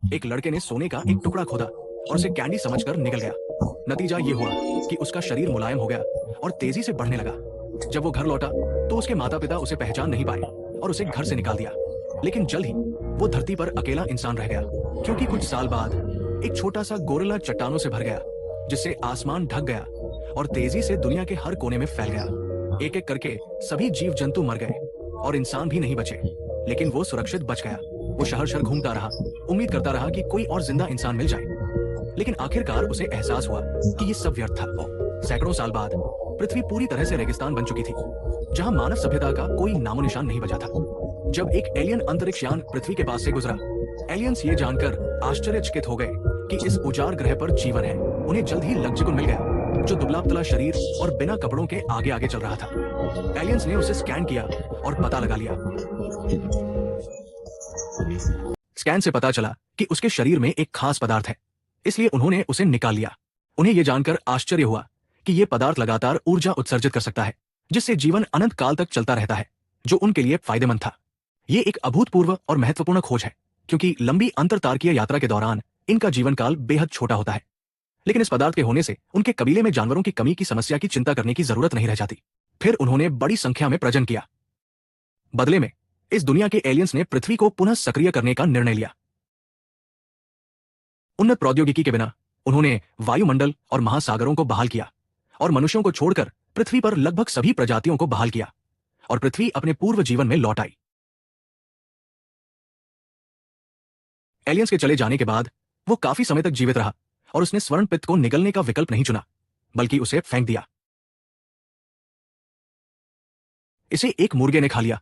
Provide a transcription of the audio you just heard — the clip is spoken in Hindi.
एक लड़के ने सोने का एक टुकड़ा खोदा और उसे कैंडी समझकर निकल गया। नतीजा ये हुआ कि उसका शरीर मुलायम हो गया और तेजी से बढ़ने लगा। जब वो घर लौटा तो उसके माता पिता उसे पहचान नहीं पाए और उसे घर से निकाल दिया। लेकिन जल्द ही वो धरती पर अकेला इंसान रह गया, क्योंकि कुछ साल बाद एक छोटा सा गोरिल्ला चट्टानों से भर गया, जिससे आसमान ढक गया और तेजी से दुनिया के हर कोने में फैल गया। एक एक करके सभी जीव जंतु मर गए और इंसान भी नहीं बचे, लेकिन वो सुरक्षित बच गया। वो शहर शहर घूमता रहा, उम्मीद करता रहा कि कोई और जिंदा इंसान मिल जाए, लेकिन आखिरकार उसे एहसास हुआ कि ये सब व्यर्थ था। सैकड़ों साल बाद पृथ्वी पूरी तरह से रेगिस्तान बन चुकी थी, जहां मानव सभ्यता का कोई नामो निशान नहीं बचा था। जब एक एलियन अंतरिक्ष यान पृथ्वी के पास से गुजरा, एलियंस ये जानकर आश्चर्यचकित हो गए कि इस उजाड़ ग्रह पर जीवन है। उन्हें जल्द ही लक्ष्य मिल गया, जो दुबला पतला शरीर और बिना कपड़ों के आगे आगे चल रहा था। एलियंस ने उसे स्कैन किया और पता लगा लिया। स्कैन से पता चला कि उसके शरीर में एक खास पदार्थ है, इसलिए उन्होंने उसे निकाल लिया। उन्हें यह जानकर आश्चर्य हुआ कि यह पदार्थ लगातार ऊर्जा उत्सर्जित कर सकता है, जिससे जीवन अनंत काल तक चलता रहता है, जो उनके लिए फायदेमंद था। यह एक अभूतपूर्व और महत्वपूर्ण खोज है, क्योंकि लंबी अंतरतारकीय यात्रा के दौरान इनका जीवन काल बेहद छोटा होता है। लेकिन इस पदार्थ के होने से उनके कबीले में जानवरों की कमी की समस्या की चिंता करने की जरूरत नहीं रह जाती। फिर उन्होंने बड़ी संख्या में प्रजनन किया। बदले में इस दुनिया के एलियंस ने पृथ्वी को पुनः सक्रिय करने का निर्णय लिया। उन्नत प्रौद्योगिकी के बिना उन्होंने वायुमंडल और महासागरों को बहाल किया और मनुष्यों को छोड़कर पृथ्वी पर लगभग सभी प्रजातियों को बहाल किया, और पृथ्वी अपने पूर्व जीवन में लौट आई। एलियंस के चले जाने के बाद वो काफी समय तक जीवित रहा और उसने स्वर्ण पित्त को निगलने का विकल्प नहीं चुना, बल्कि उसे फेंक दिया। इसे एक मुर्गे ने खा लिया